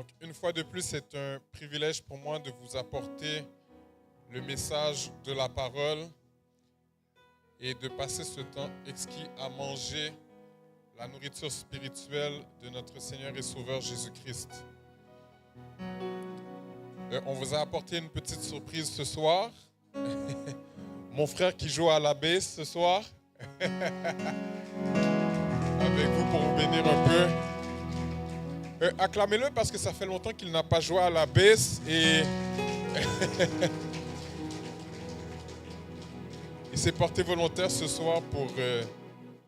Donc, une fois de plus, c'est un privilège pour moi de vous apporter le message de la parole et de passer ce temps exquis à manger la nourriture spirituelle de notre Seigneur et Sauveur Jésus-Christ. On vous a apporté une petite surprise ce soir. Mon frère qui joue à la basse ce soir. Avec vous pour vous bénir un peu. Acclamez-le parce que ça fait longtemps qu'il n'a pas joué à la basse et il s'est porté volontaire ce soir pour...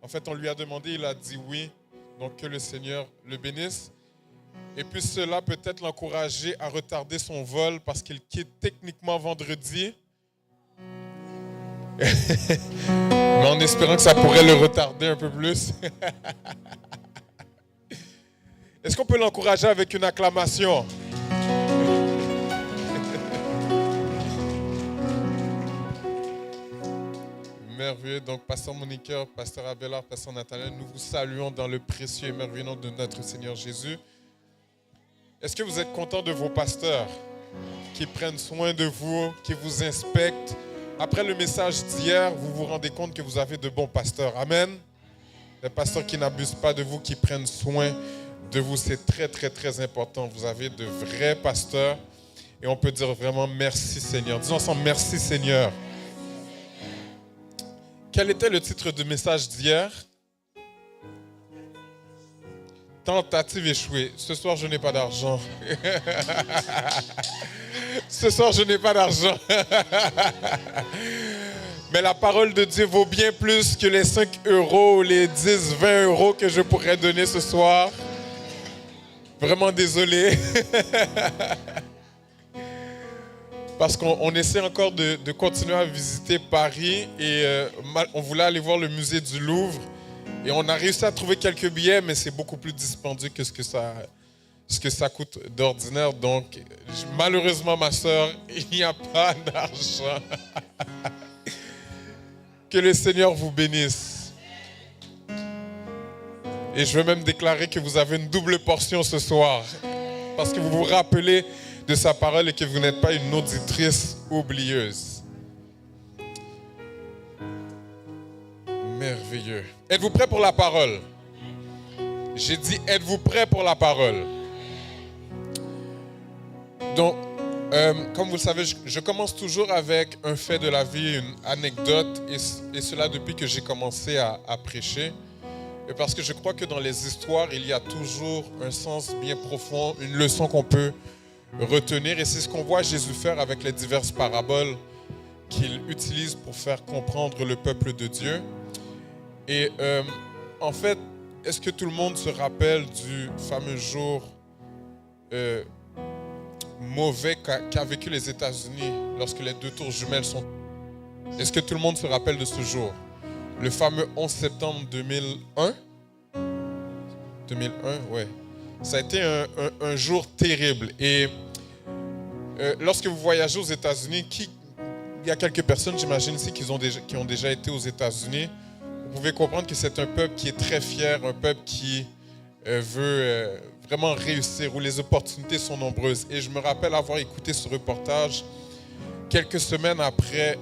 En fait, on lui a demandé, il a dit oui. Donc que le Seigneur le bénisse. Et puis cela peut-être l'encourager à retarder son vol parce qu'il quitte techniquement vendredi. Mais en espérant que ça pourrait le retarder un peu plus. Est-ce qu'on peut l'encourager avec une acclamation? Merveilleux. Donc, Pasteur Moniqueur, Pasteur Abelard, Pasteur Nathanaël, nous vous saluons dans le précieux et merveilleux nom de notre Seigneur Jésus. Est-ce que vous êtes content de vos pasteurs qui prennent soin de vous, qui vous inspectent? Après le message d'hier, vous vous rendez compte que vous avez de bons pasteurs. Amen. Des pasteurs qui n'abusent pas de vous, qui prennent soin de vous. C'est très, très, très important. Vous avez de vrais pasteurs. Et on peut dire vraiment merci Seigneur. Disons ensemble merci Seigneur. Quel était le titre du message d'hier? Tentative échouée. Ce soir, je n'ai pas d'argent. Ce soir, je n'ai pas d'argent. Mais la parole de Dieu vaut bien plus que les 5 €, les 10, 20 € que je pourrais donner ce soir. Vraiment désolé. Parce qu'on essaie encore de continuer à visiter Paris et on voulait aller voir le musée du Louvre. Et on a réussi à trouver quelques billets, mais c'est beaucoup plus dispendieux que ce que ça coûte d'ordinaire. Donc, malheureusement, ma soeur, il n'y a pas d'argent. Que le Seigneur vous bénisse. Et je veux même déclarer que vous avez une double portion ce soir. Parce que vous vous rappelez de sa parole et que vous n'êtes pas une auditrice oublieuse. Merveilleux. Êtes-vous prêts pour la parole? J'ai dit, êtes-vous prêts pour la parole? Donc, comme vous le savez, je commence toujours avec un fait de la vie, une anecdote, et cela depuis que j'ai commencé à prêcher. Et parce que je crois que dans les histoires, il y a toujours un sens bien profond, une leçon qu'on peut retenir. Et c'est ce qu'on voit Jésus faire avec les diverses paraboles qu'il utilise pour faire comprendre le peuple de Dieu. Et en fait, est-ce que tout le monde se rappelle du fameux jour mauvais qu'a vécu les États-Unis lorsque les 2 tours jumelles sont... Est-ce que tout le monde se rappelle de ce jour? Le fameux 11 septembre 2001? 2001, ouais. Ça a été un jour terrible. Et lorsque vous voyagez aux États-Unis, il y a quelques personnes, j'imagine ici, qui ont déjà été aux États-Unis. Vous pouvez comprendre que c'est un peuple qui est très fier, un peuple qui veut vraiment réussir, où les opportunités sont nombreuses. Et je me rappelle avoir écouté ce reportage quelques semaines après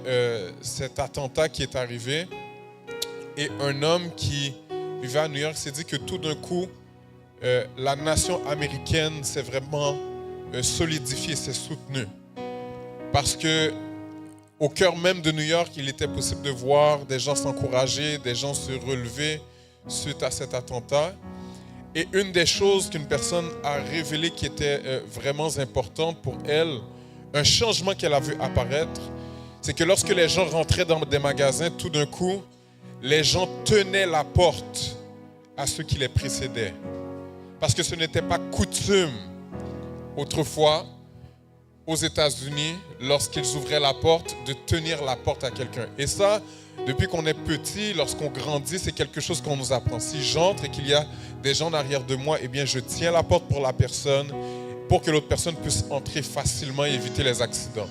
cet attentat qui est arrivé. Et un homme qui vivait à New York s'est dit que tout d'un coup, la nation américaine s'est vraiment solidifiée, s'est soutenue. Parce que au cœur même de New York, il était possible de voir des gens s'encourager, des gens se relever suite à cet attentat. Et une des choses qu'une personne a révélé qui était vraiment importante pour elle, un changement qu'elle a vu apparaître, c'est que lorsque les gens rentraient dans des magasins, tout d'un coup, les gens tenaient la porte à ceux qui les précédaient. Parce que ce n'était pas coutume autrefois aux États-Unis, lorsqu'ils ouvraient la porte, de tenir la porte à quelqu'un. Et ça, depuis qu'on est petit, lorsqu'on grandit, c'est quelque chose qu'on nous apprend. Si j'entre et qu'il y a des gens en arrière de moi, eh bien, je tiens la porte pour la personne, pour que l'autre personne puisse entrer facilement et éviter les accidents.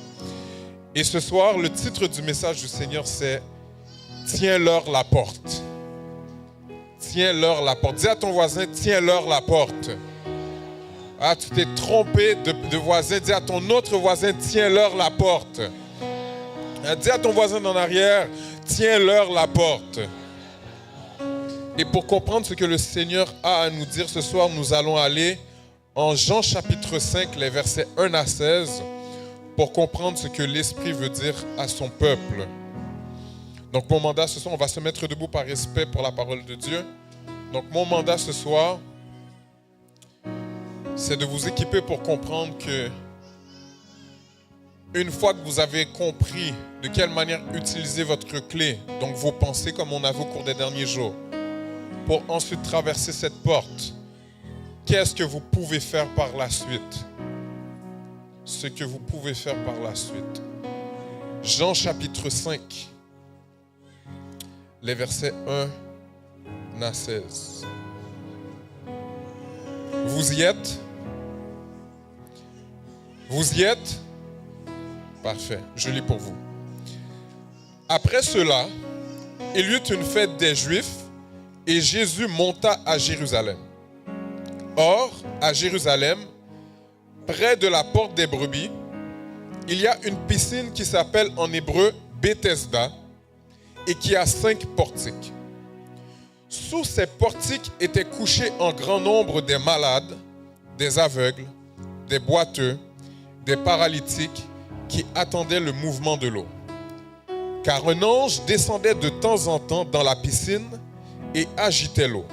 Et ce soir, le titre du message du Seigneur, c'est « Tiens-leur la porte ». Tiens-leur la porte. Dis à ton voisin, tiens-leur la porte. Ah, tu t'es trompé de voisin. Dis à ton autre voisin, tiens-leur la porte. Dis à ton voisin en arrière, tiens-leur la porte. Et pour comprendre ce que le Seigneur a à nous dire ce soir, nous allons aller en Jean chapitre 5, les versets 1 à 16, pour comprendre ce que l'Esprit veut dire à son peuple. Donc mon mandat ce soir, on va se mettre debout par respect pour la parole de Dieu. Donc mon mandat ce soir, c'est de vous équiper pour comprendre que une fois que vous avez compris de quelle manière utiliser votre clé, donc vos pensées comme on a vu au cours des derniers jours, pour ensuite traverser cette porte, qu'est-ce que vous pouvez faire par la suite? Ce que vous pouvez faire par la suite. Jean chapitre 5, les versets 1 à 16. Vous y êtes? Vous y êtes? Parfait, je lis pour vous. Après cela, il y eut une fête des Juifs et Jésus monta à Jérusalem. Or, à Jérusalem, près de la porte des brebis, il y a une piscine qui s'appelle en hébreu Bethesda et qui a 5 portiques. Sous ces portiques étaient couchés en grand nombre des malades, des aveugles, des boiteux, des paralytiques qui attendaient le mouvement de l'eau. Car un ange descendait de temps en temps dans la piscine et agitait l'eau.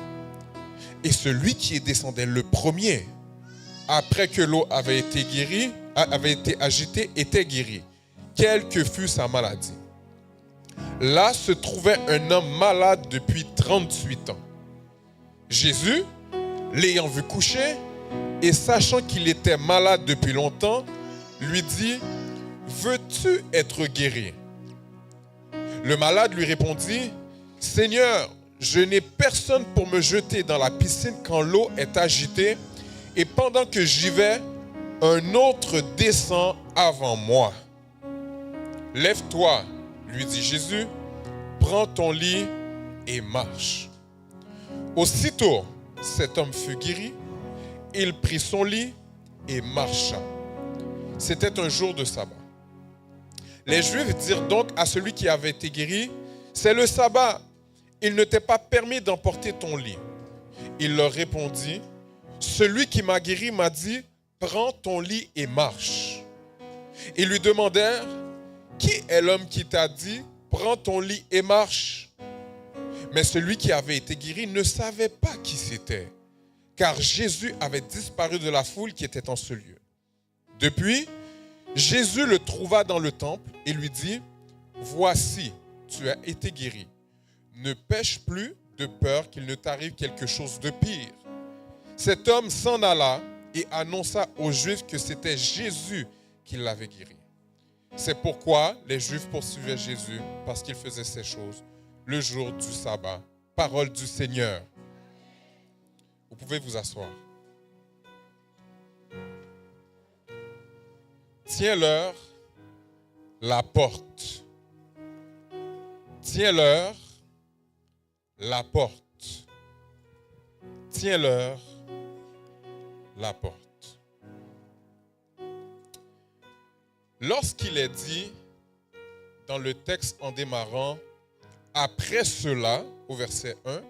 Et celui qui descendait le premier, après que l'eau avait été agitée, était guéri, quelle que fût sa maladie. Là se trouvait un homme malade depuis 38 ans. Jésus, l'ayant vu coucher et sachant qu'il était malade depuis longtemps, lui dit, « Veux-tu être guéri ?» Le malade lui répondit, « Seigneur, je n'ai personne pour me jeter dans la piscine quand l'eau est agitée, et pendant que j'y vais, un autre descend avant moi. Lève-toi, lui dit Jésus, prends ton lit et marche. Aussitôt, cet homme fut guéri, il prit son lit et marcha. C'était un jour de sabbat. Les Juifs dirent donc à celui qui avait été guéri, « C'est le sabbat, il ne t'est pas permis d'emporter ton lit. » Il leur répondit, « Celui qui m'a guéri m'a dit, prends ton lit et marche. » Ils lui demandèrent, « Qui est l'homme qui t'a dit, prends ton lit et marche ?» Mais celui qui avait été guéri ne savait pas qui c'était, car Jésus avait disparu de la foule qui était en ce lieu. Depuis, Jésus le trouva dans le temple et lui dit, « Voici, tu as été guéri. Ne pêche plus de peur qu'il ne t'arrive quelque chose de pire. » Cet homme s'en alla et annonça aux Juifs que c'était Jésus qui l'avait guéri. C'est pourquoi les Juifs poursuivaient Jésus, parce qu'il faisait ces choses le jour du sabbat. Parole du Seigneur. Vous pouvez vous asseoir. Tiens-leur la porte. Tiens-leur la porte. Tiens-leur la porte. Lorsqu'il est dit dans le texte en démarrant, après cela, au verset 1,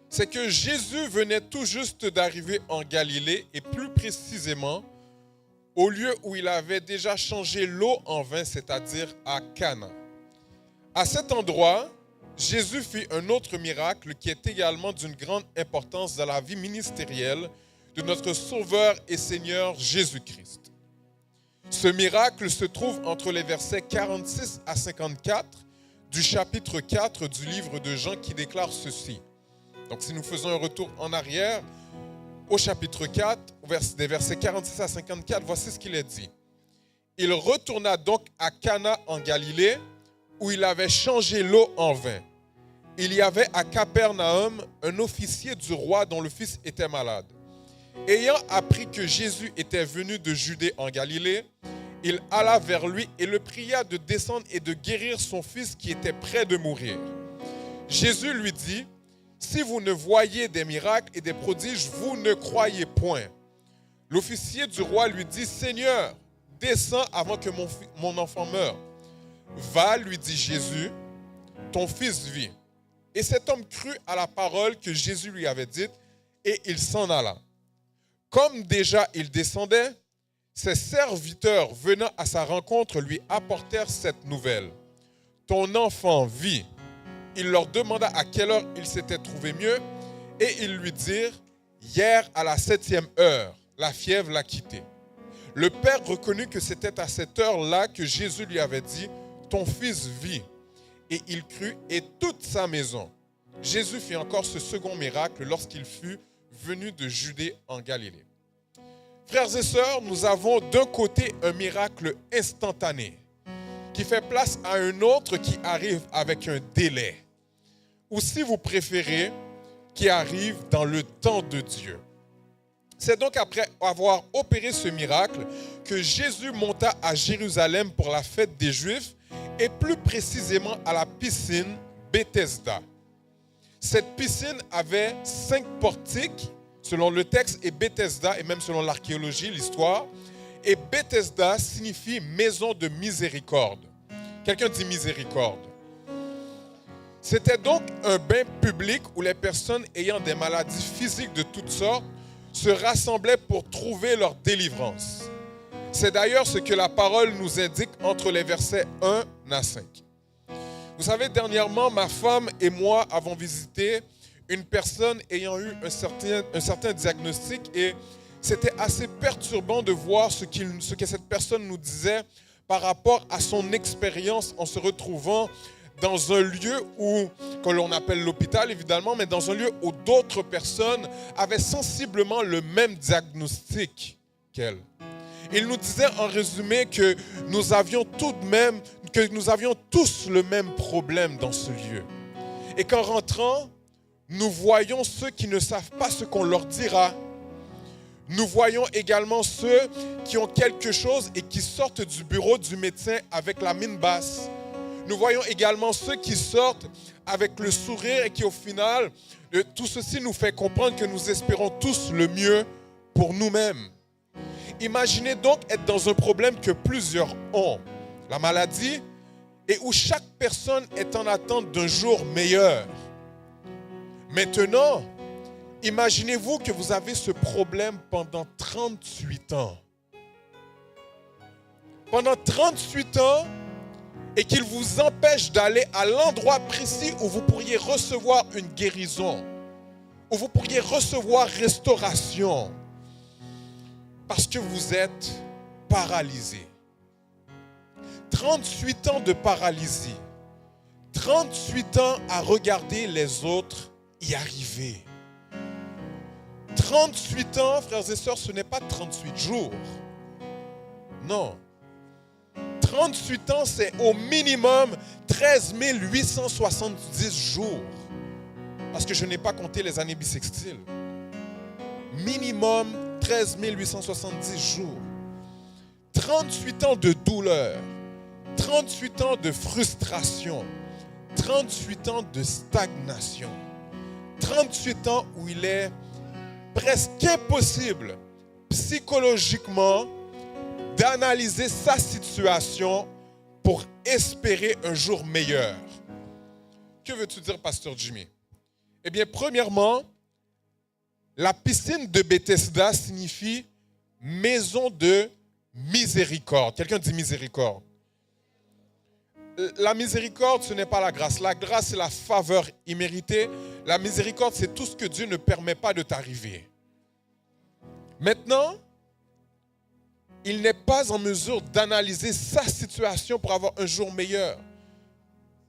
c'est que Jésus venait tout juste d'arriver en Galilée et plus précisément au lieu où il avait déjà changé l'eau en vin, c'est-à-dire à Cana. À cet endroit, Jésus fit un autre miracle qui est également d'une grande importance dans la vie ministérielle de notre Sauveur et Seigneur Jésus-Christ. Ce miracle se trouve entre les versets 46 à 54 du chapitre 4 du livre de Jean qui déclare ceci. Donc si nous faisons un retour en arrière, au chapitre 4, des versets 46 à 54, voici ce qu'il est dit. Il retourna donc à Cana en Galilée, où il avait changé l'eau en vin. Il y avait à Capernaum un officier du roi dont le fils était malade. Ayant appris que Jésus était venu de Judée en Galilée, il alla vers lui et le pria de descendre et de guérir son fils qui était près de mourir. Jésus lui dit, « Si vous ne voyez des miracles et des prodiges, vous ne croyez point. L'officier du roi lui dit, « Seigneur, descends avant que mon enfant meure. » « Va, lui dit Jésus, ton fils vit. » Et cet homme crut à la parole que Jésus lui avait dite, et il s'en alla. Comme déjà il descendait, ses serviteurs venant à sa rencontre lui apportèrent cette nouvelle. « Ton enfant vit. » Il leur demanda à quelle heure il s'était trouvé mieux, et ils lui dirent, « Hier à la 7e heure, la fièvre l'a quitté. » Le père reconnut que c'était à cette heure-là que Jésus lui avait dit, « Ton fils vit. » Et il crut, et toute sa maison. Jésus fit encore ce second miracle lorsqu'il fut venu de Judée en Galilée. Frères et sœurs, nous avons d'un côté un miracle instantané qui fait place à un autre qui arrive avec un délai. Ou si vous préférez, qui arrive dans le temps de Dieu. C'est donc après avoir opéré ce miracle que Jésus monta à Jérusalem pour la fête des Juifs et plus précisément à la piscine Bethesda. Cette piscine avait 5 portiques, selon le texte, et Bethesda, et même selon l'archéologie, l'histoire. Et Bethesda signifie maison de miséricorde. Quelqu'un dit miséricorde. C'était donc un bain public où les personnes ayant des maladies physiques de toutes sortes se rassemblaient pour trouver leur délivrance. C'est d'ailleurs ce que la parole nous indique entre les versets 1 à 5. Vous savez, dernièrement, ma femme et moi avons visité une personne ayant eu un certain diagnostic et c'était assez perturbant de voir ce que cette personne nous disait par rapport à son expérience en se retrouvant dans un lieu où, que l'on appelle l'hôpital évidemment, mais dans un lieu où d'autres personnes avaient sensiblement le même diagnostic qu'elle. Il nous disait en résumé que nous avions tous le même problème dans ce lieu. Et qu'en rentrant, nous voyons ceux qui ne savent pas ce qu'on leur dira. Nous voyons également ceux qui ont quelque chose et qui sortent du bureau du médecin avec la mine basse. Nous voyons également ceux qui sortent avec le sourire et qui au final, tout ceci nous fait comprendre que nous espérons tous le mieux pour nous-mêmes. Imaginez donc être dans un problème que plusieurs ont, la maladie, et où chaque personne est en attente d'un jour meilleur. Maintenant, imaginez-vous que vous avez ce problème pendant 38 ans. Pendant 38 ans, et qu'il vous empêche d'aller à l'endroit précis où vous pourriez recevoir une guérison, où vous pourriez recevoir restauration, parce que vous êtes paralysé. 38 ans de paralysie, 38 ans à regarder les autres y arriver. 38 ans, frères et sœurs, ce n'est pas 38 jours. Non. 38 ans, c'est au minimum 13 870 jours. Parce que je n'ai pas compté les années bissextiles. Minimum 13 870 jours. 38 ans de douleur. 38 ans de frustration. 38 ans de stagnation. 38 ans où il est presque impossible psychologiquement d'analyser sa situation pour espérer un jour meilleur. Que veux-tu dire, pasteur Jimmy? Eh bien, premièrement, la piscine de Bethesda signifie maison de miséricorde. Quelqu'un dit miséricorde. La miséricorde, ce n'est pas la grâce. La grâce, c'est la faveur imméritée. La miséricorde, c'est tout ce que Dieu ne permet pas de t'arriver. Maintenant, il n'est pas en mesure d'analyser sa situation pour avoir un jour meilleur.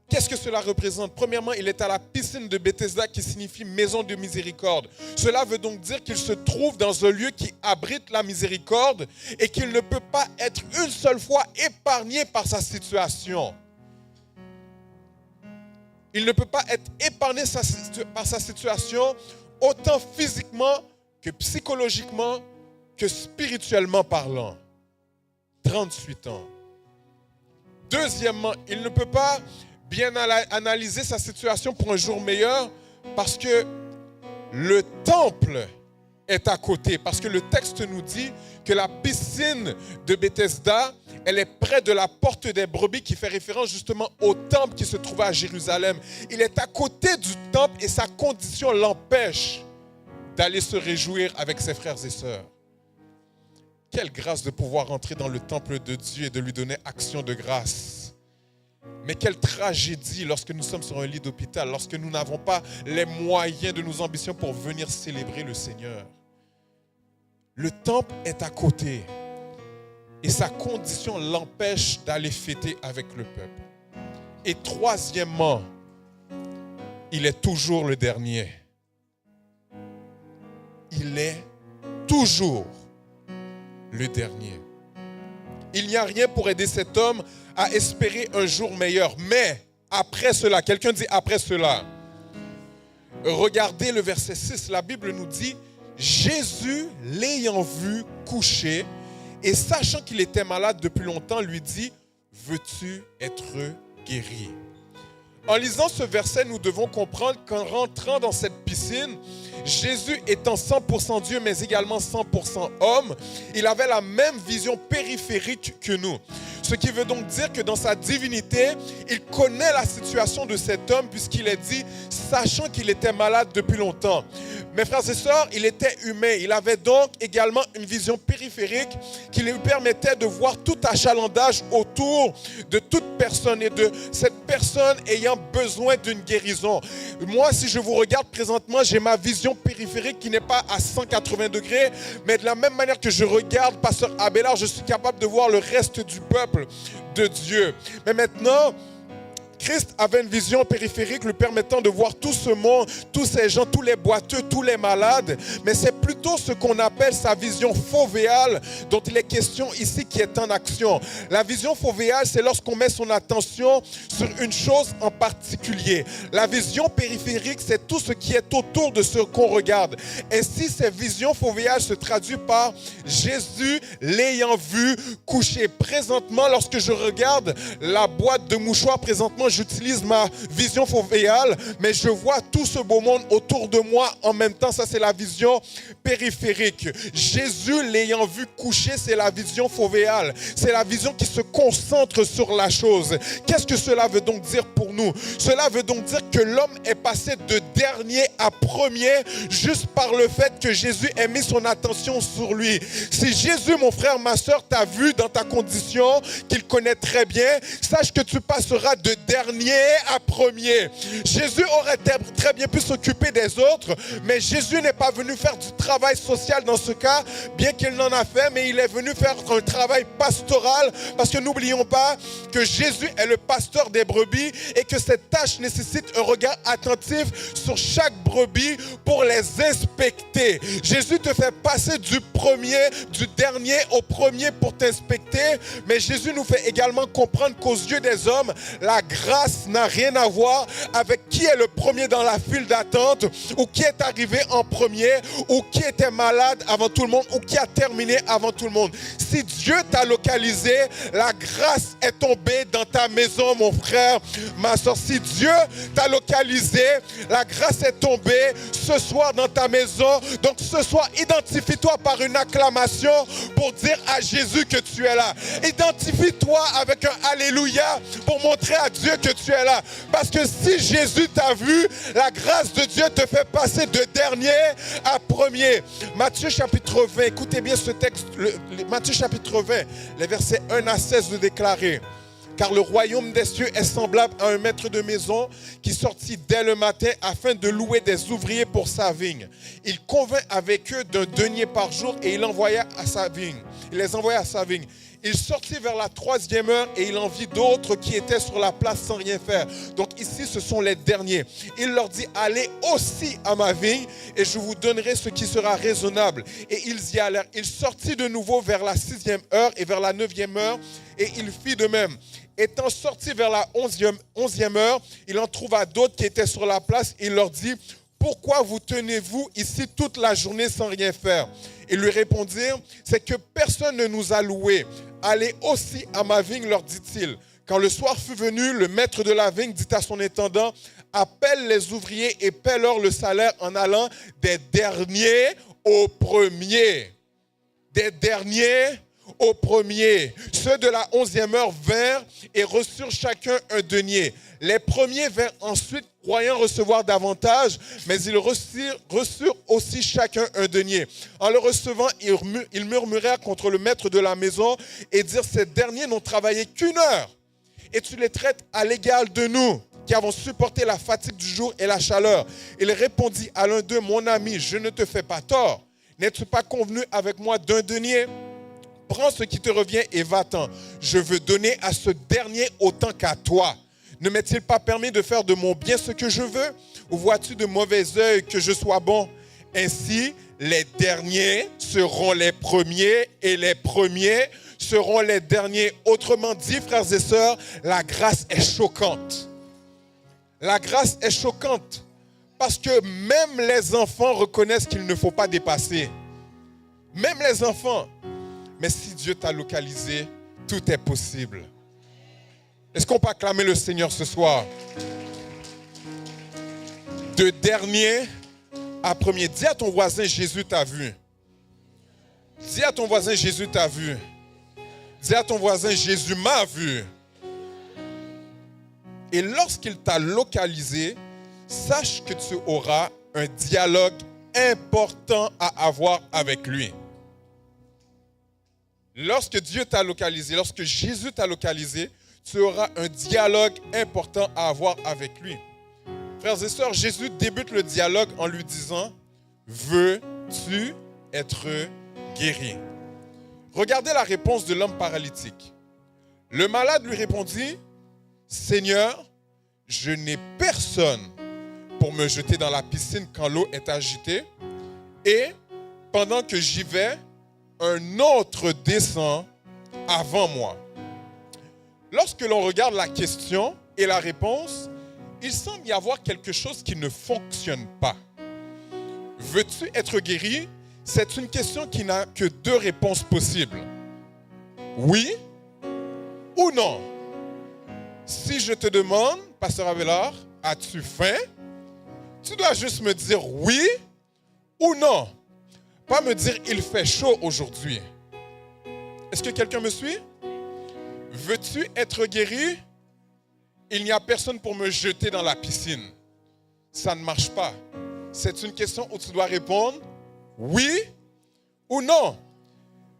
Qu'est-ce que cela représente? Premièrement, il est à la piscine de Bethesda qui signifie maison de miséricorde. Cela veut donc dire qu'il se trouve dans un lieu qui abrite la miséricorde et qu'il ne peut pas être une seule fois épargné par sa situation. Il ne peut pas être épargné par sa situation autant physiquement que psychologiquement que spirituellement parlant. 38 ans. Deuxièmement, il ne peut pas bien analyser sa situation pour un jour meilleur parce que le temple est à côté. Parce que le texte nous dit que la piscine de Bethesda, elle est près de la porte des brebis, qui fait référence justement au temple qui se trouvait à Jérusalem. Il est à côté du temple et sa condition l'empêche d'aller se réjouir avec ses frères et sœurs. Quelle grâce de pouvoir entrer dans le temple de Dieu et de lui donner action de grâce. Mais quelle tragédie lorsque nous sommes sur un lit d'hôpital, lorsque nous n'avons pas les moyens de nos ambitions pour venir célébrer le Seigneur. Le temple est à côté et sa condition l'empêche d'aller fêter avec le peuple. Et troisièmement, il est toujours le dernier. Il est toujours le dernier. Il n'y a rien pour aider cet homme à espérer un jour meilleur. Mais après cela, quelqu'un dit après cela. Regardez le verset 6, la Bible nous dit, Jésus, l'ayant vu couché et sachant qu'il était malade depuis longtemps, lui dit, veux-tu être guéri? En lisant ce verset, nous devons comprendre qu'en rentrant dans cette piscine, Jésus étant 100% Dieu, mais également 100% homme, il avait la même vision périphérique que nous. Ce qui veut donc dire que dans sa divinité, il connaît la situation de cet homme puisqu'il est dit, sachant qu'il était malade depuis longtemps. Mes frères et sœurs, il était humain. Il avait donc également une vision périphérique qui lui permettait de voir tout achalandage autour de toute personne et de cette personne ayant besoin d'une guérison. Moi, si je vous regarde présentement, j'ai ma vision périphérique qui n'est pas à 180 degrés, mais de la même manière que je regarde Pasteur Abélard, je suis capable de voir le reste du peuple de Dieu. Mais maintenant, Christ avait une vision périphérique lui permettant de voir tout ce monde, tous ces gens, tous les boiteux, tous les malades. Mais c'est plutôt ce qu'on appelle sa vision fovéale dont il est question ici qui est en action. La vision fovéale, c'est lorsqu'on met son attention sur une chose en particulier. La vision périphérique, c'est tout ce qui est autour de ce qu'on regarde. Ainsi, cette vision fovéale se traduit par Jésus l'ayant vu couché. Présentement, lorsque je regarde la boîte de mouchoirs, présentement, j'utilise ma vision fovéale, mais je vois tout ce beau monde autour de moi en même temps. Ça, c'est la vision périphérique. Jésus l'ayant vu coucher, c'est la vision fovéale. C'est la vision qui se concentre sur la chose. Qu'est-ce que cela veut donc dire pour nous? Cela veut donc dire que l'homme est passé de dernier à premier juste par le fait que Jésus ait mis son attention sur lui. Si Jésus, mon frère, ma soeur, t'a vu dans ta condition, qu'il connaît très bien, sache que tu passeras de dernier à premier. Jésus aurait très bien pu s'occuper des autres, mais Jésus n'est pas venu faire du travail social dans ce cas, bien qu'il n'en a fait, mais il est venu faire un travail pastoral, parce que n'oublions pas que Jésus est le pasteur des brebis et que cette tâche nécessite un regard attentif sur chaque brebis pour les inspecter. Jésus te fait passer du dernier au premier pour t'inspecter, mais Jésus nous fait également comprendre qu'aux yeux des hommes, la grâce n'a rien à voir avec qui est le premier dans la file d'attente, ou qui est arrivé en premier, ou qui était malade avant tout le monde, ou qui a terminé avant tout le monde. Si Dieu t'a localisé, la grâce est tombée dans ta maison, mon frère, ma soeur. Si Dieu t'a localisé, la grâce est tombée ce soir dans ta maison. Donc ce soir, identifie-toi par une acclamation pour dire à Jésus que tu es là. Identifie-toi avec un Alléluia pour montrer à Dieu que tu es là. Parce que si Jésus t'a vu, la grâce de Dieu te fait passer de dernier à premier. Matthieu chapitre 20, écoutez bien ce texte, Matthieu chapitre 20, les versets 1 à 16 de déclarer. Car le royaume des cieux est semblable à un maître de maison qui sortit dès le matin afin de louer des ouvriers pour sa vigne. Il convint avec eux d'un denier par jour et il les envoya à sa vigne. Il sortit vers la 3e heure et il en vit d'autres qui étaient sur la place sans rien faire. Donc ici, ce sont les derniers. Il leur dit, allez aussi à ma vigne et je vous donnerai ce qui sera raisonnable. Et ils y allèrent. Il sortit de nouveau vers la 6e heure et vers la 9e heure et il fit de même. Étant sorti vers la 11e heure, il en trouva d'autres qui étaient sur la place. Il leur dit, pourquoi vous tenez-vous ici toute la journée sans rien faire? Ils lui répondirent, c'est que personne ne nous a loués. Allez aussi à ma vigne, leur dit-il. Quand le soir fut venu, le maître de la vigne dit à son intendant, appelle les ouvriers et paie-leur le salaire en allant des derniers aux premiers. Des derniers aux premiers. Ceux de la 11e heure vinrent et reçurent chacun un denier. Les premiers vinrent ensuite, croyant recevoir davantage, mais ils reçurent aussi chacun un denier. En le recevant, ils murmurèrent contre le maître de la maison et dirent, ces derniers n'ont travaillé qu'une heure. Et tu les traites à l'égal de nous, qui avons supporté la fatigue du jour et la chaleur. Il répondit à l'un d'eux, mon ami, je ne te fais pas tort. N'es-tu pas convenu avec moi d'un denier? Prends ce qui te revient et va-t'en. Je veux donner à ce dernier autant qu'à toi. Ne m'est-il pas permis de faire de mon bien ce que je veux? Ou vois-tu de mauvais œil que je sois bon? Ainsi, les derniers seront les premiers et les premiers seront les derniers. Autrement dit, frères et sœurs, la grâce est choquante. La grâce est choquante parce que même les enfants reconnaissent qu'il ne faut pas dépasser. Même les enfants. Mais si Dieu t'a localisé, tout est possible. Est-ce qu'on peut acclamer le Seigneur ce soir? De dernier à premier. Dis à ton voisin, Jésus t'a vu. Dis à ton voisin, Jésus t'a vu. Dis à ton voisin, Jésus m'a vu. Et lorsqu'il t'a localisé, sache que tu auras un dialogue important à avoir avec lui. Lorsque Dieu t'a localisé, lorsque Jésus t'a localisé, tu auras un dialogue important à avoir avec lui. Frères et sœurs, Jésus débute le dialogue en lui disant, veux-tu être guéri? Regardez la réponse de l'homme paralytique. Le malade lui répondit, Seigneur, je n'ai personne pour me jeter dans la piscine quand l'eau est agitée, et pendant que j'y vais, un autre descend avant moi. Lorsque l'on regarde la question et la réponse, il semble y avoir quelque chose qui ne fonctionne pas. Veux-tu être guéri? C'est une question qui n'a que deux réponses possibles. Oui ou non. Si je te demande, Pasteur Abelard, as-tu faim? Tu dois juste me dire oui ou non. Pas me dire il fait chaud aujourd'hui. Est-ce que quelqu'un me suit? Veux-tu être guéri? Il n'y a personne pour me jeter dans la piscine. Ça ne marche pas. C'est une question où tu dois répondre oui ou non.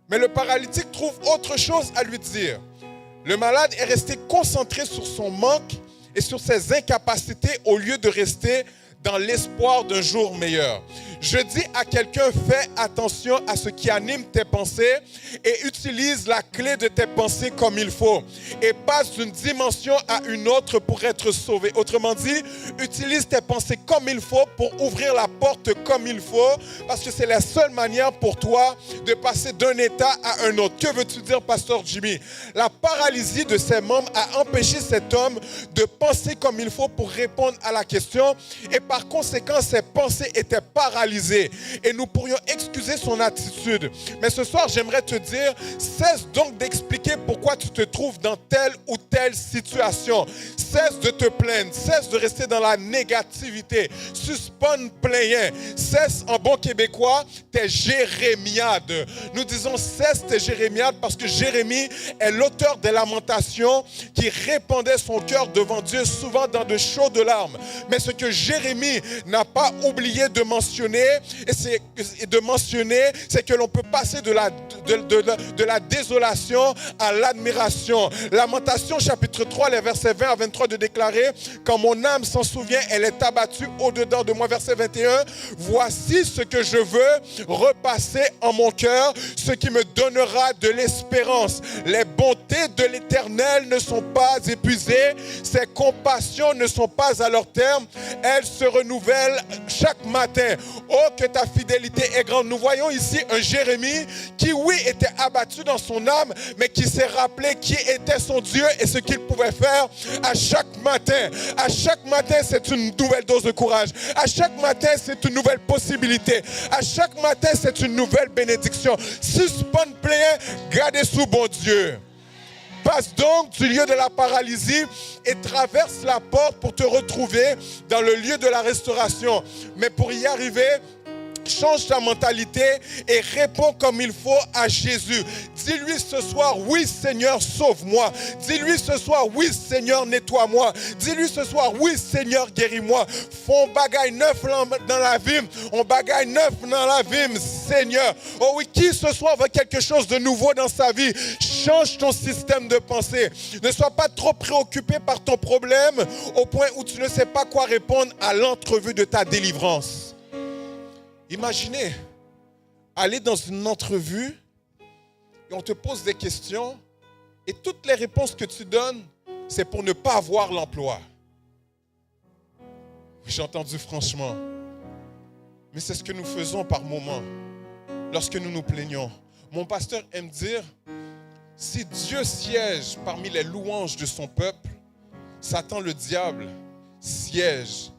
Mais le paralytique trouve autre chose à lui dire. Le malade est resté concentré sur son manque et sur ses incapacités au lieu de rester dans l'espoir d'un jour meilleur. Je dis à quelqu'un, fais attention à ce qui anime tes pensées et utilise la clé de tes pensées comme il faut. Et passe d'une dimension à une autre pour être sauvé. Autrement dit, utilise tes pensées comme il faut pour ouvrir la porte comme il faut, parce que c'est la seule manière pour toi de passer d'un état à un autre. Que veux-tu dire, Pasteur Jimmy? La paralysie de ses membres a empêché cet homme de penser comme il faut pour répondre à la question, et par conséquent, ses pensées étaient paralysées. Et nous pourrions excuser son attitude. Mais ce soir, j'aimerais te dire, cesse donc d'expliquer pourquoi tu te trouves dans telle ou telle situation. Cesse de te plaindre, cesse de rester dans la négativité. Suspends plaignant. Cesse en bon québécois tes jérémiades. Nous disons cesse tes jérémiades parce que Jérémie est l'auteur des lamentations qui répandait son cœur devant Dieu souvent dans de chaudes larmes. Mais ce que Jérémie n'a pas oublié de mentionner, c'est que l'on peut passer de la désolation à l'admiration. Lamentation chapitre 3, les versets 20 à 23 de déclarer, quand mon âme s'en souvient, elle est abattue au-dedans de moi. Verset 21, voici ce que je veux repasser en mon cœur, ce qui me donnera de l'espérance. Les bontés de l'Éternel ne sont pas épuisées, ses compassions ne sont pas à leur terme, elles se renouvellent chaque matin. Oh, que ta fidélité est grande. Nous voyons ici un Jérémie qui, oui, était abattu dans son âme, mais qui s'est rappelé qui était son Dieu et ce qu'il pouvait faire à chaque matin. À chaque matin, c'est une nouvelle dose de courage. À chaque matin, c'est une nouvelle possibilité. À chaque matin, c'est une nouvelle bénédiction. Suspends plein, gardez sous bon Dieu. Passe donc du lieu de la paralysie et traverse la porte pour te retrouver dans le lieu de la restauration. Mais pour y arriver, change ta mentalité et réponds comme il faut à Jésus. Dis-lui ce soir, oui Seigneur, sauve-moi. Dis-lui ce soir, oui Seigneur, nettoie-moi. Dis-lui ce soir, oui Seigneur, guéris-moi. Font bagaille neuf dans la vie. On bagaille neuf dans la vie, Seigneur. Oh oui, qui ce soir veut quelque chose de nouveau dans sa vie? Change ton système de pensée. Ne sois pas trop préoccupé par ton problème au point où tu ne sais pas quoi répondre à l'entrevue de ta délivrance. Imaginez aller dans une entrevue et on te pose des questions et toutes les réponses que tu donnes, c'est pour ne pas avoir l'emploi. J'ai entendu franchement. Mais c'est ce que nous faisons par moments lorsque nous nous plaignons. Mon pasteur aime dire, si Dieu siège parmi les louanges de son peuple, Satan le diable siège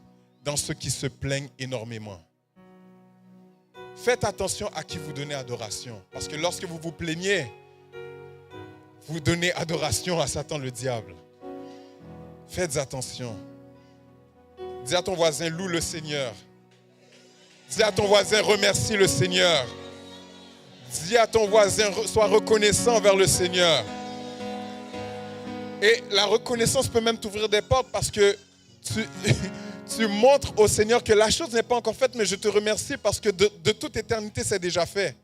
dans ceux qui se plaignent énormément. Faites attention à qui vous donnez adoration. Parce que lorsque vous vous plaignez, vous donnez adoration à Satan le diable. Faites attention. Dis à ton voisin, loue le Seigneur. Dis à ton voisin, remercie le Seigneur. Dis à ton voisin, sois reconnaissant vers le Seigneur. Et la reconnaissance peut même t'ouvrir des portes parce que tu montres au Seigneur que la chose n'est pas encore faite, mais je te remercie parce que de toute éternité, c'est déjà fait.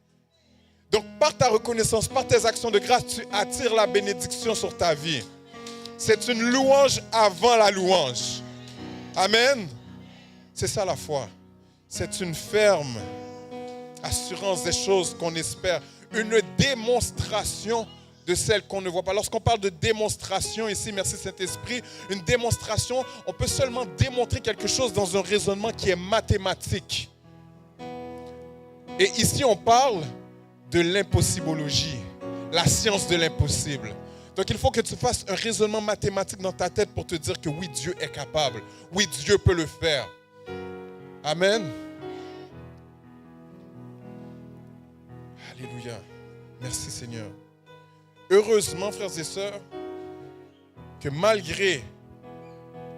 Donc, par ta reconnaissance, par tes actions de grâce, tu attires la bénédiction sur ta vie. C'est une louange avant la louange. Amen. C'est ça la foi. C'est une ferme assurance des choses qu'on espère. Une démonstration de celles qu'on ne voit pas. Lorsqu'on parle de démonstration ici, merci Saint-Esprit, une démonstration, on peut seulement démontrer quelque chose dans un raisonnement qui est mathématique. Et ici, on parle de l'impossibologie, la science de l'impossible. Donc, il faut que tu fasses un raisonnement mathématique dans ta tête pour te dire que oui, Dieu est capable. Oui, Dieu peut le faire. Amen. Alléluia. Merci Seigneur. Heureusement, frères et sœurs, que malgré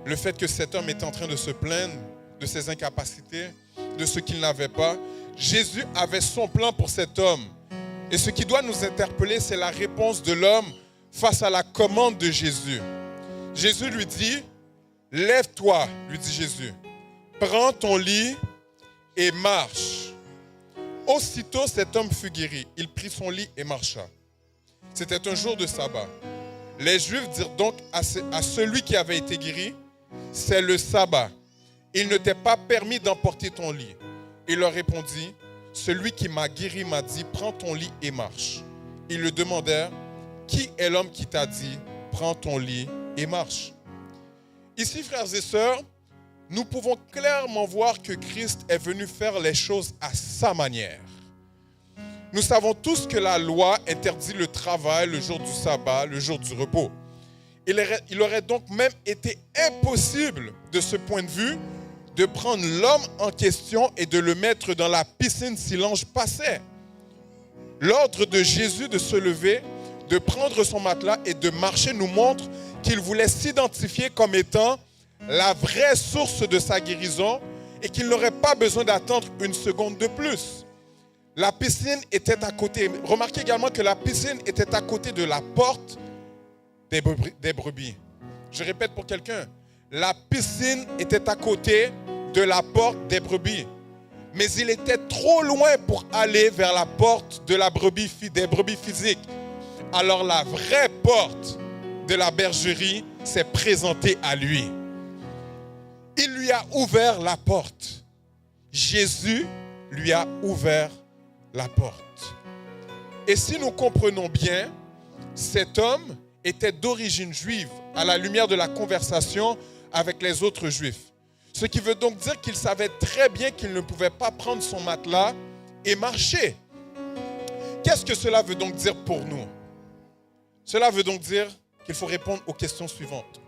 le fait que cet homme est en train de se plaindre de ses incapacités, de ce qu'il n'avait pas, Jésus avait son plan pour cet homme. Et ce qui doit nous interpeller, c'est la réponse de l'homme face à la commande de Jésus. Jésus lui dit, « Lève-toi, lui dit Jésus, prends ton lit et marche. » Aussitôt, cet homme fut guéri. Il prit son lit et marcha. C'était un jour de sabbat. Les Juifs dirent donc à celui qui avait été guéri, « C'est le sabbat. Il ne t'est pas permis d'emporter ton lit. » Il leur répondit, « Celui qui m'a guéri m'a dit, prends ton lit et marche. » Ils le demandèrent, « Qui est l'homme qui t'a dit, prends ton lit et marche ?» Ici, frères et sœurs, nous pouvons clairement voir que Christ est venu faire les choses à sa manière. Nous savons tous que la loi interdit le travail le jour du sabbat, le jour du repos. Il aurait donc même été impossible, de ce point de vue, de prendre l'homme en question et de le mettre dans la piscine si l'ange passait. L'ordre de Jésus de se lever, de prendre son matelas et de marcher nous montre qu'il voulait s'identifier comme étant la vraie source de sa guérison et qu'il n'aurait pas besoin d'attendre une seconde de plus. La piscine était à côté. Remarquez également que la piscine était à côté de la porte des brebis. Je répète pour quelqu'un, la piscine était à côté de la porte des brebis. Mais il était trop loin pour aller vers la porte de des brebis physiques. Alors la vraie porte de la bergerie s'est présentée à lui. Il lui a ouvert la porte. Jésus lui a ouvert la porte. Et si nous comprenons bien, cet homme était d'origine juive à la lumière de la conversation avec les autres juifs. Ce qui veut donc dire qu'il savait très bien qu'il ne pouvait pas prendre son matelas et marcher. Qu'est-ce que cela veut donc dire pour nous? Cela veut donc dire qu'il faut répondre aux questions suivantes.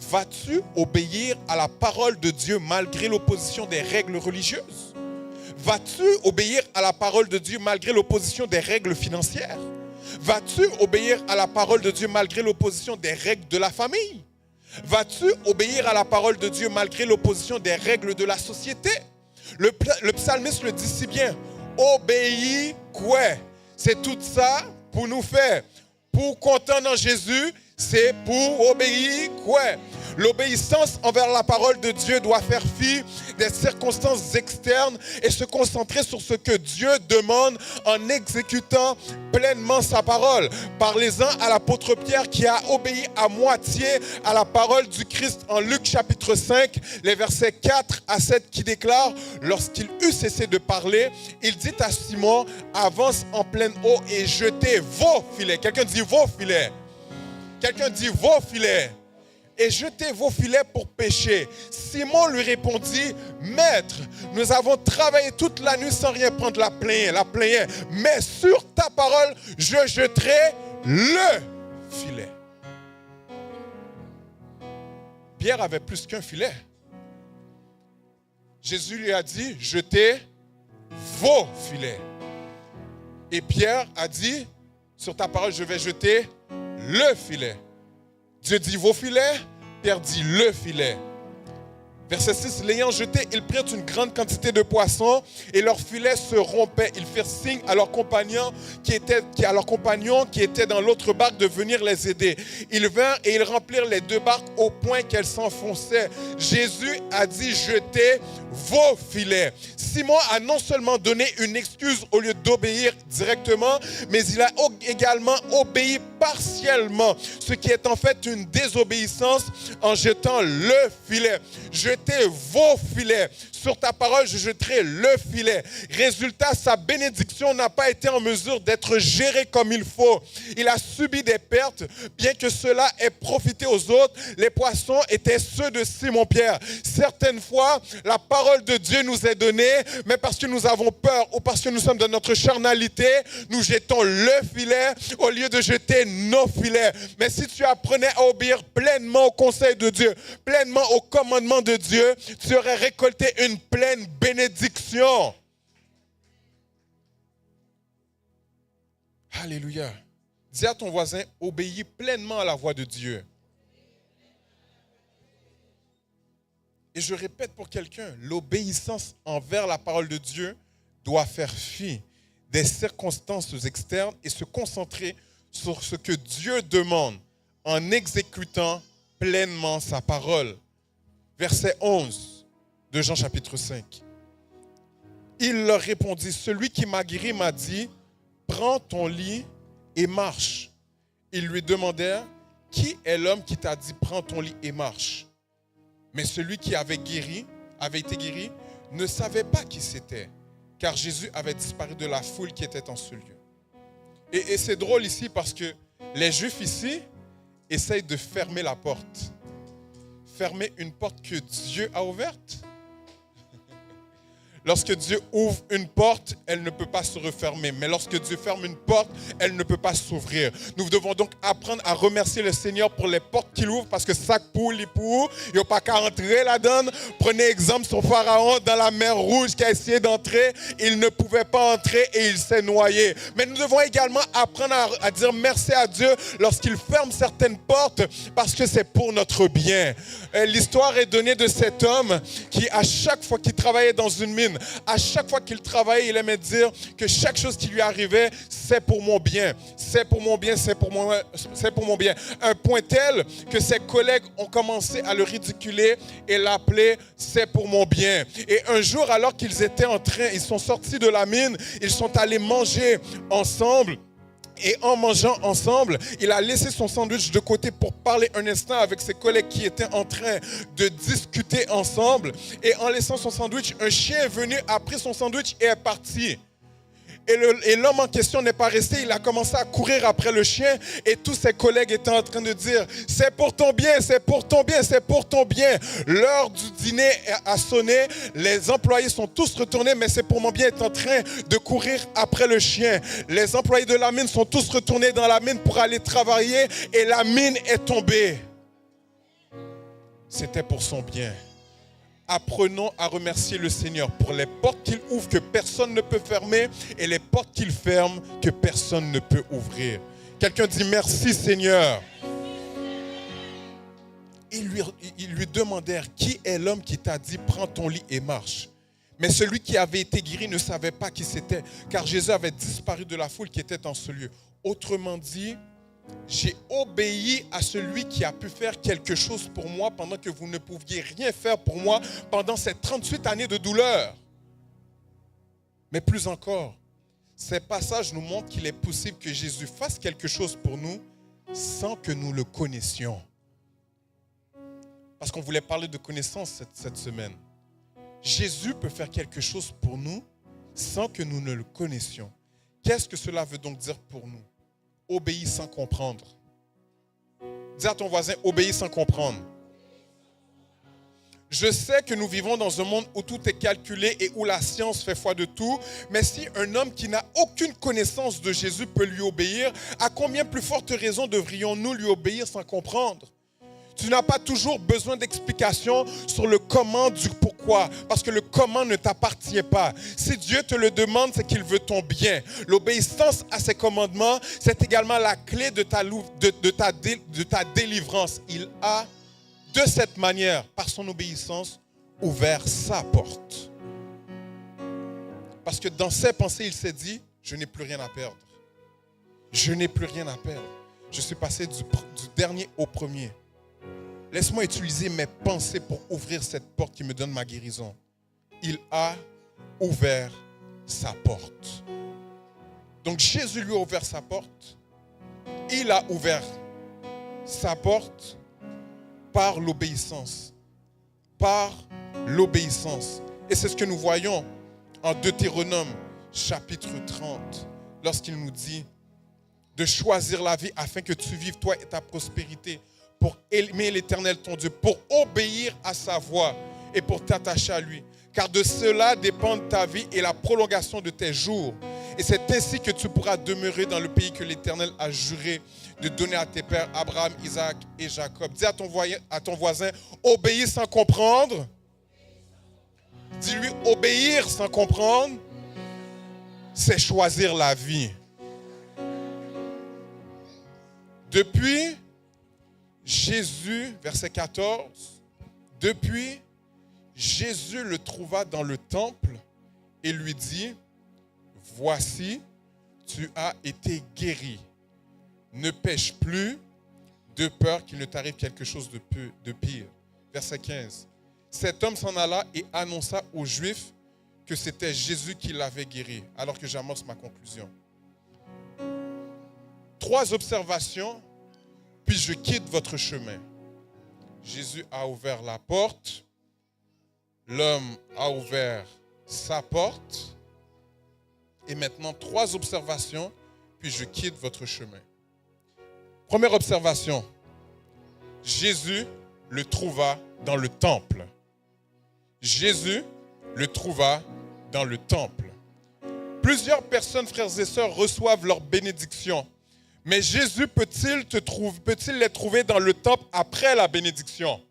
Vas-tu obéir à la parole de Dieu malgré l'opposition des règles religieuses? Vas-tu obéir à la parole de Dieu malgré l'opposition des règles financières? Vas-tu obéir à la parole de Dieu malgré l'opposition des règles de la famille? Vas-tu obéir à la parole de Dieu malgré l'opposition des règles de la société? Le psalmiste le dit si bien. Obéis quoi? C'est tout ça pour nous faire. Pour compter en Jésus, c'est pour obéir quoi? L'obéissance envers la parole de Dieu doit faire fi des circonstances externes et se concentrer sur ce que Dieu demande en exécutant pleinement sa parole. Parlez-en à l'apôtre Pierre qui a obéi à moitié à la parole du Christ en Luc chapitre 5, les versets 4 à 7 qui déclarent: lorsqu'il eut cessé de parler, il dit à Simon: avance en pleine eau et jetez vos filets. Quelqu'un dit vos filets. Quelqu'un dit vos filets. Et jetez vos filets pour pêcher. Simon lui répondit: Maître, nous avons travaillé toute la nuit sans rien prendre, la plaignait. Mais sur ta parole, je jetterai le filet. Pierre avait plus qu'un filet. Jésus lui a dit: jetez vos filets. Et Pierre a dit: sur ta parole, je vais jeter le filet. Dieu dit vos filets, Pierre dit le filet. Verset 6, l'ayant jeté, ils prirent une grande quantité de poissons et leurs filets se rompaient. Ils firent signe à leurs compagnons qui étaient dans l'autre barque de venir les aider. Ils vinrent et ils remplirent les deux barques au point qu'elles s'enfonçaient. Jésus a dit: jetez vos filets. Simon a non seulement donné une excuse au lieu d'obéir directement, mais il a également obéi partiellement, ce qui est en fait une désobéissance en jetant le filet. Jetez vos filets. Sur ta parole, je jetterai le filet. Résultat, sa bénédiction n'a pas été en mesure d'être gérée comme il faut. Il a subi des pertes, bien que cela ait profité aux autres. Les poissons étaient ceux de Simon-Pierre. Certaines fois, la parole de Dieu nous est donnée, mais parce que nous avons peur ou parce que nous sommes dans notre charnalité, nous jetons le filet au lieu de jeter nos filets. Mais si tu apprenais à obéir pleinement au conseil de Dieu, pleinement au commandement de Dieu, tu aurais récolté une pleine bénédiction. Alléluia. Dis à ton voisin: obéis pleinement à la voix de Dieu. Et je répète pour quelqu'un, l'obéissance envers la parole de Dieu doit faire fi des circonstances externes et se concentrer sur ce que Dieu demande en exécutant pleinement sa parole. Verset 11 de Jean chapitre 5. Il leur répondit: celui qui m'a guéri m'a dit: prends ton lit et marche. Ils lui demandèrent: qui est l'homme qui t'a dit prends ton lit et marche? Mais celui qui avait été guéri, ne savait pas qui c'était, car Jésus avait disparu de la foule qui était en ce lieu. Et c'est drôle ici parce que les Juifs ici essayent de fermer la porte. Fermer une porte que Dieu a ouverte. Lorsque Dieu ouvre une porte, elle ne peut pas se refermer. Mais lorsque Dieu ferme une porte, elle ne peut pas s'ouvrir. Nous devons donc apprendre à remercier le Seigneur pour les portes qu'il ouvre, parce que ça pour il n'y a pas qu'à entrer là-dedans. Prenez exemple sur Pharaon dans la mer Rouge qui a essayé d'entrer. Il ne pouvait pas entrer et il s'est noyé. Mais nous devons également apprendre à dire merci à Dieu lorsqu'il ferme certaines portes, parce que c'est pour notre bien. L'histoire est donnée de cet homme qui, à chaque fois qu'il travaillait dans une mine, à chaque fois qu'il travaillait, il aimait dire que chaque chose qui lui arrivait, c'est pour mon bien. C'est pour mon bien, c'est pour mon bien. Un point tel que ses collègues ont commencé à le ridiculer et l'appeler « c'est pour mon bien ». Et un jour, alors qu'ils étaient ils sont sortis de la mine, ils sont allés manger ensemble. Et en mangeant ensemble, il a laissé son sandwich de côté pour parler un instant avec ses collègues qui étaient en train de discuter ensemble. Et en laissant son sandwich, un chien est venu, a pris son sandwich et est parti. Et l'homme en question n'est pas resté, il a commencé à courir après le chien et tous ses collègues étaient en train de dire « c'est pour ton bien, c'est pour ton bien, c'est pour ton bien ». L'heure du dîner a sonné, les employés sont tous retournés, mais c'est pour mon bien est en train de courir après le chien. Les employés de la mine sont tous retournés dans la mine pour aller travailler et la mine est tombée. C'était pour son bien. Apprenons à remercier le Seigneur pour les portes qu'il ouvre que personne ne peut fermer et les portes qu'il ferme que personne ne peut ouvrir. Quelqu'un dit merci Seigneur. Ils lui demandèrent: qui est l'homme qui t'a dit prends ton lit et marche? Mais celui qui avait été guéri ne savait pas qui c'était, car Jésus avait disparu de la foule qui était en ce lieu. Autrement dit, j'ai obéi à celui qui a pu faire quelque chose pour moi pendant que vous ne pouviez rien faire pour moi pendant ces 38 années de douleur. Mais plus encore, ces passages nous montrent qu'il est possible que Jésus fasse quelque chose pour nous sans que nous le connaissions. Parce qu'on voulait parler de connaissance cette semaine. Jésus peut faire quelque chose pour nous sans que nous ne le connaissions. Qu'est-ce que cela veut donc dire pour nous? Obéir sans comprendre. Dis à ton voisin, obéir sans comprendre. Je sais que nous vivons dans un monde où tout est calculé et où la science fait foi de tout, mais si un homme qui n'a aucune connaissance de Jésus peut lui obéir, à combien plus forte raison devrions-nous lui obéir sans comprendre? Tu n'as pas toujours besoin d'explications sur le comment du pourquoi, parce que le comment ne t'appartient pas. Si Dieu te le demande, c'est qu'il veut ton bien. L'obéissance à ses commandements, c'est également la clé de ta délivrance. Il a, de cette manière, par son obéissance, ouvert sa porte. Parce que dans ses pensées, il s'est dit, je n'ai plus rien à perdre. Je n'ai plus rien à perdre. Je suis passé du dernier au premier. Laisse-moi utiliser mes pensées pour ouvrir cette porte qui me donne ma guérison. Il a ouvert sa porte. Donc Jésus lui a ouvert sa porte. Il a ouvert sa porte par l'obéissance. Par l'obéissance. Et c'est ce que nous voyons en Deutéronome chapitre 30, lorsqu'il nous dit de choisir la vie afin que tu vives toi et ta prospérité, pour aimer l'Éternel ton Dieu, pour obéir à sa voix et pour t'attacher à lui. Car de cela dépendent ta vie et la prolongation de tes jours. Et c'est ainsi que tu pourras demeurer dans le pays que l'Éternel a juré de donner à tes pères Abraham, Isaac et Jacob. Dis à ton voisin, obéir sans comprendre. Dis-lui, obéir sans comprendre, c'est choisir la vie. Depuis Jésus, verset 14, depuis, Jésus le trouva dans le temple et lui dit, voici, tu as été guéri. Ne pêche plus de peur qu'il ne t'arrive quelque chose de pire. Verset 15. Cet homme s'en alla et annonça aux Juifs que c'était Jésus qui l'avait guéri, alors que j'amorce ma conclusion. 3 observations. Puis je quitte votre chemin. Jésus a ouvert la porte. L'homme a ouvert sa porte. Et maintenant, 3 observations. Puis je quitte votre chemin. Première observation. Jésus le trouva dans le temple. Jésus le trouva dans le temple. Plusieurs personnes, frères et sœurs, reçoivent leur bénédiction. Mais Jésus peut-il les trouver dans le temple après la bénédiction?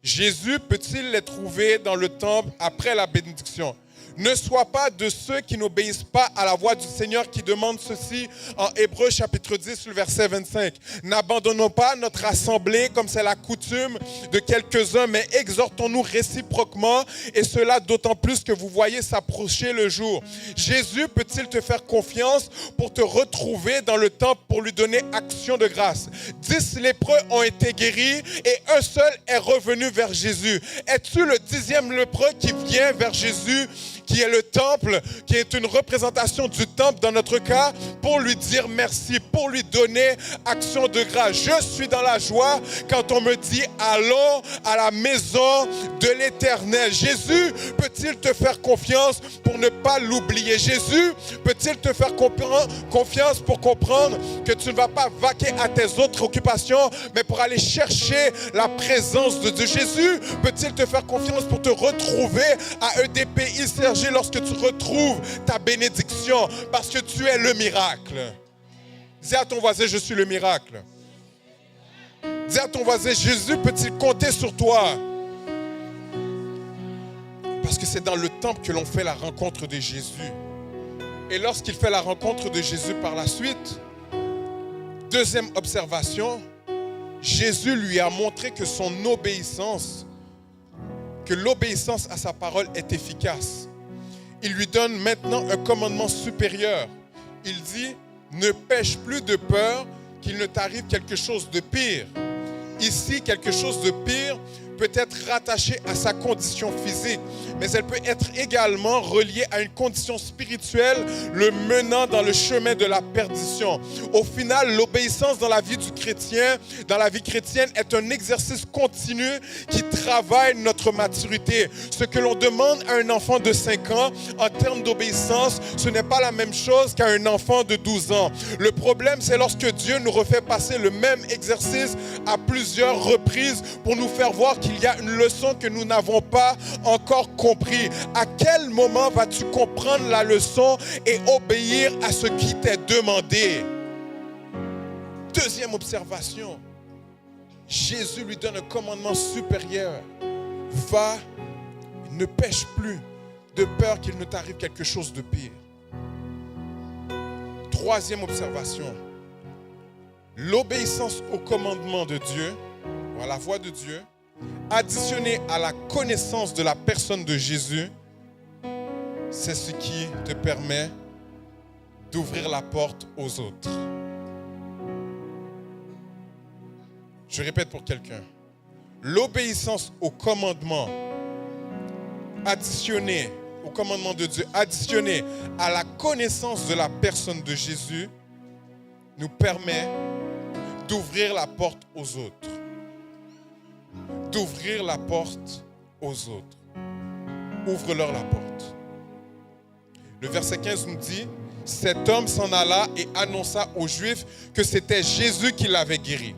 Jésus peut-il les trouver dans le temple après la bénédiction? Ne sois pas de ceux qui n'obéissent pas à la voix du Seigneur qui demande ceci en Hébreux chapitre 10, le verset 25. N'abandonnons pas notre assemblée comme c'est la coutume de quelques-uns, mais exhortons-nous réciproquement et cela d'autant plus que vous voyez s'approcher le jour. Jésus peut-il te faire confiance pour te retrouver dans le temple pour lui donner action de grâce? 10 lépreux ont été guéris et un seul est revenu vers Jésus. Es-tu le 10e lépreux qui vient vers Jésus, qui est le temple, qui est une représentation du temple dans notre cas, pour lui dire merci, pour lui donner action de grâce? Je suis dans la joie quand on me dit allons à la maison de l'Éternel. Jésus peut-il te faire confiance pour ne pas l'oublier? Jésus peut-il te faire confiance pour comprendre que tu ne vas pas vaquer à tes autres occupations, mais pour aller chercher la présence de Dieu? Jésus peut-il te faire confiance pour te retrouver à EDPI lorsque tu retrouves ta bénédiction, parce que tu es le miracle? Dis à ton voisin, je suis le miracle. Dis à ton voisin, Jésus peut-il compter sur toi? Parce que c'est dans le temple que l'on fait la rencontre de Jésus. Et lorsqu'il fait la rencontre de Jésus par la suite, deuxième observation, Jésus lui a montré que son obéissance que l'obéissance à sa parole est efficace. Il lui donne maintenant un commandement supérieur. Il dit, ne pêche plus de peur qu'il ne t'arrive quelque chose de pire. Ici, quelque chose de pire peut être rattachée à sa condition physique, mais elle peut être également reliée à une condition spirituelle le menant dans le chemin de la perdition. Au final, l'obéissance dans la vie du chrétien, dans la vie chrétienne, est un exercice continu qui travaille notre maturité. Ce que l'on demande à un enfant de 5 ans en termes d'obéissance, ce n'est pas la même chose qu'à un enfant de 12 ans. Le problème, c'est lorsque Dieu nous refait passer le même exercice à plusieurs reprises pour nous faire voir qu'il y a une leçon que nous n'avons pas encore compris. À quel moment vas-tu comprendre la leçon et obéir à ce qui t'est demandé? Deuxième observation, Jésus lui donne un commandement supérieur. Va, ne pêche plus de peur qu'il ne t'arrive quelque chose de pire. Troisième observation, l'obéissance au commandement de Dieu, à la voix de Dieu, additionnée à la connaissance de la personne de Jésus, c'est ce qui te permet d'ouvrir la porte aux autres. Je répète pour quelqu'un. L'obéissance au commandement additionné au commandement de Dieu, additionné à la connaissance de la personne de Jésus, nous permet d'ouvrir la porte aux autres. D'ouvrir la porte aux autres. Ouvre-leur la porte. Le verset 15 nous dit, cet homme s'en alla et annonça aux Juifs que c'était Jésus qui l'avait guéri.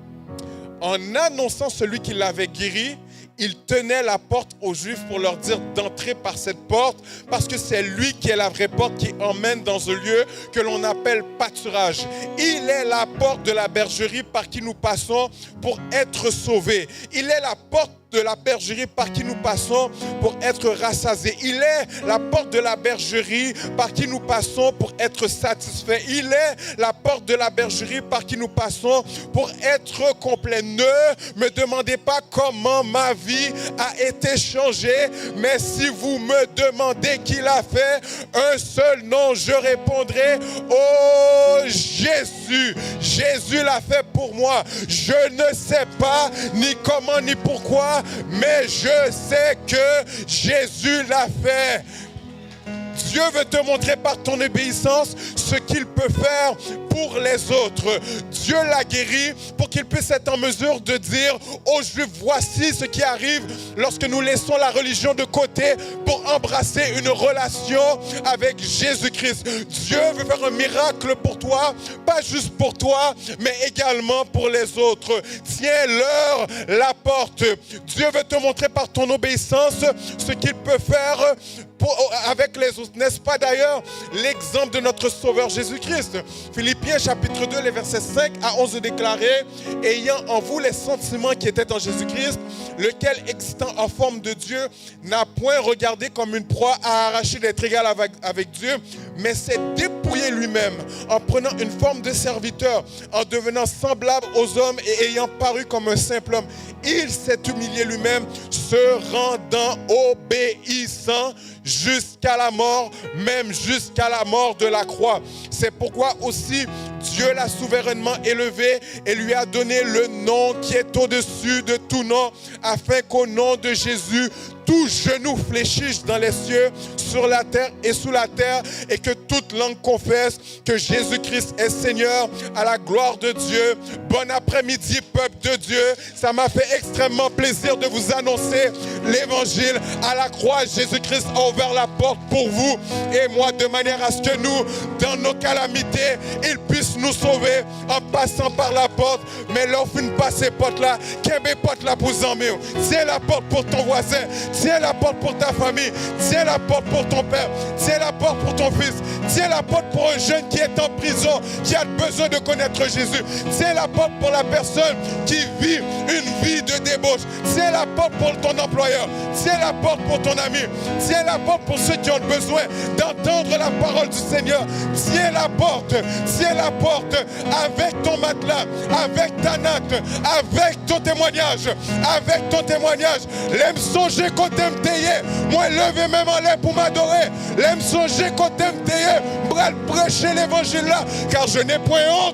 En annonçant celui qui l'avait guéri, il tenait la porte aux Juifs pour leur dire d'entrer par cette porte parce que c'est lui qui est la vraie porte qui emmène dans un lieu que l'on appelle pâturage. Il est la porte de la bergerie par qui nous passons pour être sauvés. Il est la porte de la bergerie par qui nous passons pour être rassasiés. Il est la porte de la bergerie par qui nous passons pour être satisfaits. Il est la porte de la bergerie par qui nous passons pour être complets. Ne me demandez pas comment ma vie a été changée, mais si vous me demandez qui l'a fait, un seul nom, je répondrai, oh Jésus. Jésus l'a fait pour moi. Je ne sais pas ni comment ni pourquoi, mais je sais que Jésus l'a fait. Dieu veut te montrer par ton obéissance ce qu'il peut faire pour les autres. Dieu l'a guéri pour qu'il puisse être en mesure de dire aux Juifs, voici ce qui arrive lorsque nous laissons la religion de côté pour embrasser une relation avec Jésus-Christ. Dieu veut faire un miracle pour toi, pas juste pour toi, mais également pour les autres. Tiens-leur la porte. Dieu veut te montrer par ton obéissance ce qu'il peut faire avec les autres. N'est-ce pas d'ailleurs l'exemple de notre Sauveur Jésus-Christ? Philippiens chapitre 2, les versets 5 à 11 déclarés, ayant en vous les sentiments qui étaient en Jésus-Christ, lequel existant en forme de Dieu, n'a point regardé comme une proie à arracher d'être égal avec Dieu, mais s'est dépouillé lui-même en prenant une forme de serviteur, en devenant semblable aux hommes et ayant paru comme un simple homme. Il s'est humilié lui-même, se rendant obéissant jusqu'à la mort, même jusqu'à la mort de la croix. C'est pourquoi aussi Dieu l'a souverainement élevé et lui a donné le nom qui est au-dessus de tout nom, afin qu'au nom de Jésus, tout genou fléchisse dans les cieux, sur la terre et sous la terre, et que toute langue confesse que Jésus-Christ est Seigneur, à la gloire de Dieu. Bon après-midi, peuple de Dieu. Ça m'a fait extrêmement plaisir de vous annoncer l'évangile. À la croix, Jésus-Christ a ouvert la porte pour vous et moi, de manière à ce que nous, dans nos calamités, il puisse nous sauver en passant par la porte. Mais l'offre ne passe ces portes-là, qu'un porte là pour Zambé. Tiens la porte pour ton voisin. Tiens la porte pour ta famille. Tiens la porte pour ton père. Tiens la porte pour ton fils. Tiens la porte pour un jeune qui est en prison, qui a besoin de connaître Jésus. Tiens la porte pour la personne qui vit une vie de débauche. Tiens la porte pour ton employeur. frère. Tiens la porte pour ton ami. Tiens la porte pour ceux qui ont besoin d'entendre la parole du Seigneur. Tiens la porte avec ton matelas, avec ta natte, avec ton témoignage, L'aime songer qu'on t'aime tailler. Moi, lever même en l'air pour m'adorer. L'aime songer qu'on t'aime tailler. Pour prêcher l'évangile là, car je n'ai point honte